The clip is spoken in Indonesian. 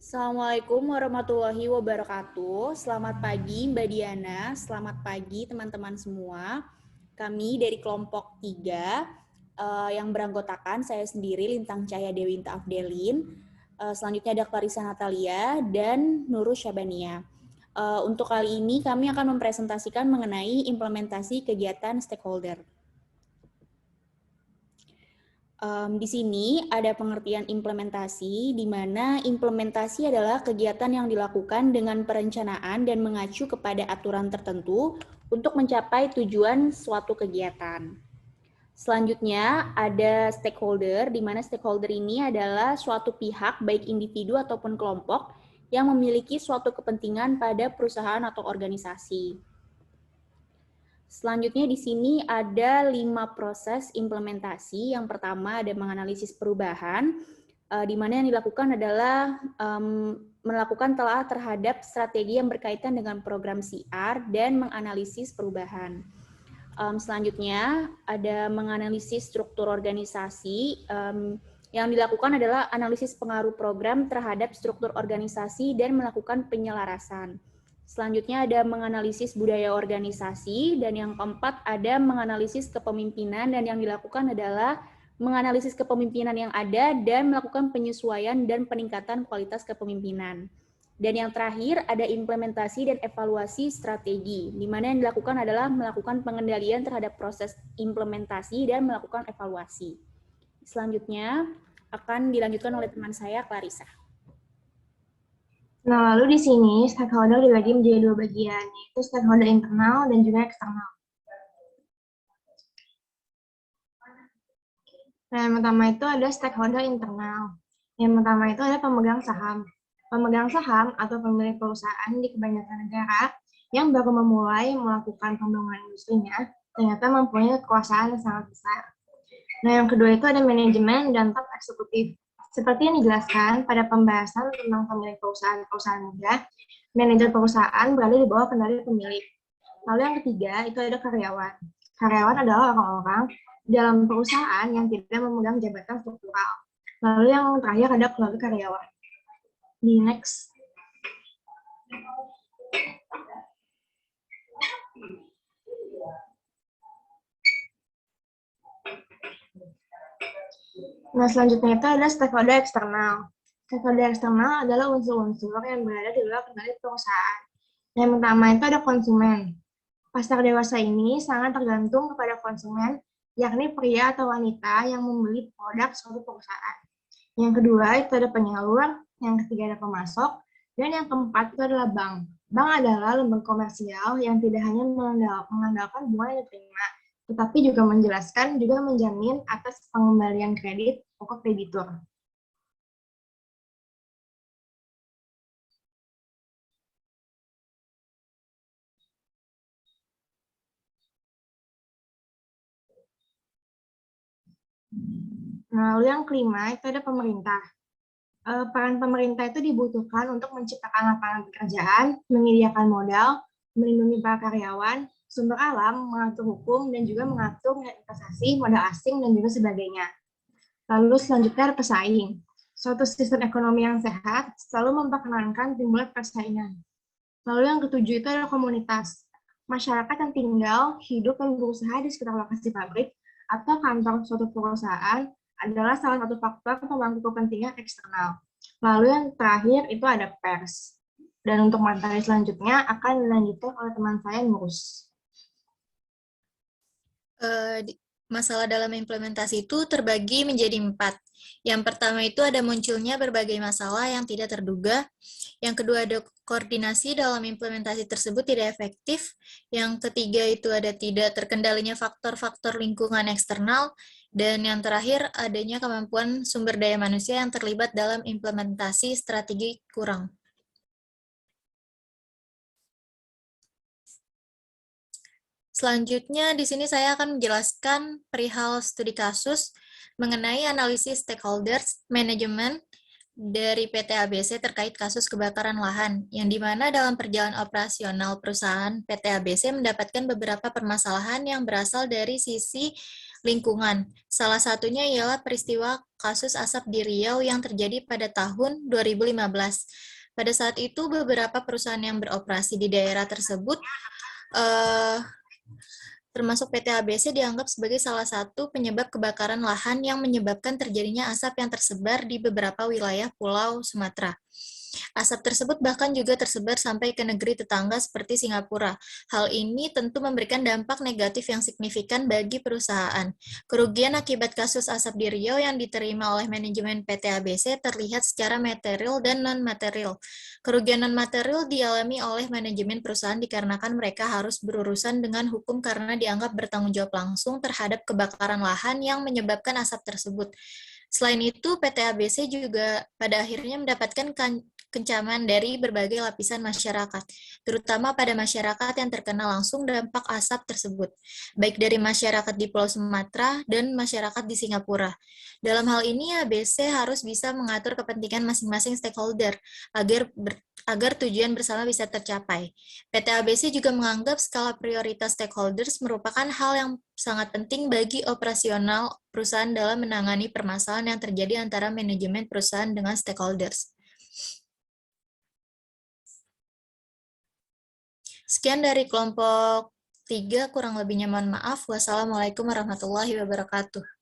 Assalamualaikum warahmatullahi wabarakatuh. Selamat pagi Mbak Diana, selamat pagi teman-teman semua. Kami dari kelompok 3 yang beranggotakan saya sendiri Lintang Cahya Dewinta Afdelin. Selanjutnya ada Clarissa Natalia dan Nurul Syabania. Untuk kali ini kami akan mempresentasikan mengenai implementasi kegiatan stakeholder. Di sini ada pengertian implementasi, di mana implementasi adalah kegiatan yang dilakukan dengan perencanaan dan mengacu kepada aturan tertentu untuk mencapai tujuan suatu kegiatan. Selanjutnya ada stakeholder, di mana stakeholder ini adalah suatu pihak, baik individu ataupun kelompok, yang memiliki suatu kepentingan pada perusahaan atau organisasi. Selanjutnya di sini ada 5 proses implementasi. Yang pertama ada menganalisis perubahan, di mana yang dilakukan adalah melakukan telah terhadap strategi yang berkaitan dengan program CR dan menganalisis perubahan. Selanjutnya ada menganalisis struktur organisasi. Yang dilakukan adalah analisis pengaruh program terhadap struktur organisasi dan melakukan penyelarasan. Selanjutnya ada menganalisis budaya organisasi, dan yang keempat ada menganalisis kepemimpinan, dan yang dilakukan adalah menganalisis kepemimpinan yang ada dan melakukan penyesuaian dan peningkatan kualitas kepemimpinan. Dan yang terakhir ada implementasi dan evaluasi strategi, di mana yang dilakukan adalah melakukan pengendalian terhadap proses implementasi dan melakukan evaluasi. Selanjutnya akan dilanjutkan oleh teman saya, Clarissa. Nah, lalu di sini stakeholder dibagi menjadi 2 bagian, yaitu stakeholder internal dan juga eksternal. Nah, yang pertama itu ada stakeholder internal. Yang pertama itu ada pemegang saham. Pemegang saham atau pemilik perusahaan di kebanyakan negara yang baru memulai melakukan pembangunan industrinya, ternyata mempunyai kekuasaan yang sangat besar. Nah, yang kedua itu ada manajemen dan top eksekutif. Seperti yang dijelaskan pada pembahasan tentang pemilik perusahaan muda, manajer perusahaan berada di bawah kendali pemilik. Lalu yang ketiga itu ada karyawan. Karyawan adalah orang-orang dalam perusahaan yang tidak memegang jabatan struktural. Lalu yang terakhir ada keluarga karyawan. Di next. Nah, selanjutnya itu ada stakeholder eksternal. Stakeholder eksternal adalah unsur-unsur yang berada di luar kendali perusahaan. Yang pertama itu ada konsumen. Pasar dewasa ini sangat tergantung kepada konsumen, yakni pria atau wanita yang membeli produk suatu perusahaan. Yang kedua itu ada penyalur, yang ketiga ada pemasok, dan yang keempat itu adalah bank. Bank adalah lembaga komersial yang tidak hanya mengandalkan bunga yang diterima, tetapi juga menjelaskan, juga menjamin atas pengembalian kredit pokok kreditur. Nah, lalu yang kelima itu ada pemerintah. Peran pemerintah itu dibutuhkan untuk menciptakan lapangan pekerjaan, menyediakan modal, melindungi para karyawan, sumber alam, mengatur hukum, dan juga mengatur investasi, modal asing, dan juga sebagainya. Lalu selanjutnya ada pesaing. Suatu sistem ekonomi yang sehat selalu memperkenankan timbulnya persaingan. Lalu yang ketujuh itu ada komunitas. Masyarakat yang tinggal, hidup, dan berusaha di sekitar lokasi pabrik atau kantor suatu perusahaan adalah salah satu faktor pemangku kepentingan eksternal. Lalu yang terakhir itu ada pers. Dan untuk materi selanjutnya akan dilanjutkan oleh teman saya, Nurus. Masalah dalam implementasi itu terbagi menjadi 4. Yang pertama itu ada munculnya berbagai masalah yang tidak terduga. Yang kedua ada koordinasi dalam implementasi tersebut tidak efektif. Yang ketiga itu ada tidak terkendalinya faktor-faktor lingkungan eksternal. Dan yang terakhir adanya kemampuan sumber daya manusia yang terlibat dalam implementasi strategi kurang. Selanjutnya, di sini saya akan menjelaskan perihal studi kasus mengenai analisis stakeholders manajemen dari PT ABC terkait kasus kebakaran lahan, yang dimana dalam perjalanan operasional perusahaan PT ABC mendapatkan beberapa permasalahan yang berasal dari sisi lingkungan. Salah satunya ialah peristiwa kasus asap di Riau yang terjadi pada tahun 2015. Pada saat itu, beberapa perusahaan yang beroperasi di daerah tersebut, termasuk PT ABC, dianggap sebagai salah satu penyebab kebakaran lahan yang menyebabkan terjadinya asap yang tersebar di beberapa wilayah Pulau Sumatera. Asap tersebut bahkan juga tersebar sampai ke negeri tetangga seperti Singapura. Hal ini tentu memberikan dampak negatif yang signifikan bagi perusahaan. Kerugian akibat kasus asap di Riau yang diterima oleh manajemen PT ABC terlihat secara material dan non-material. Kerugian non-material dialami oleh manajemen perusahaan dikarenakan mereka harus berurusan dengan hukum karena dianggap bertanggung jawab langsung terhadap kebakaran lahan yang menyebabkan asap tersebut. Selain itu, PT ABC juga pada akhirnya mendapatkan kecaman dari berbagai lapisan masyarakat, terutama pada masyarakat yang terkena langsung dampak asap tersebut, baik dari masyarakat di Pulau Sumatera dan masyarakat di Singapura. Dalam hal ini, ABC harus bisa mengatur kepentingan masing-masing stakeholder agar tujuan bersama bisa tercapai. PT ABC juga menganggap skala prioritas stakeholders merupakan hal yang sangat penting bagi operasional perusahaan dalam menangani permasalahan yang terjadi antara manajemen perusahaan dengan stakeholders. Sekian dari kelompok 3, kurang lebihnya mohon maaf. Wassalamualaikum warahmatullahi wabarakatuh.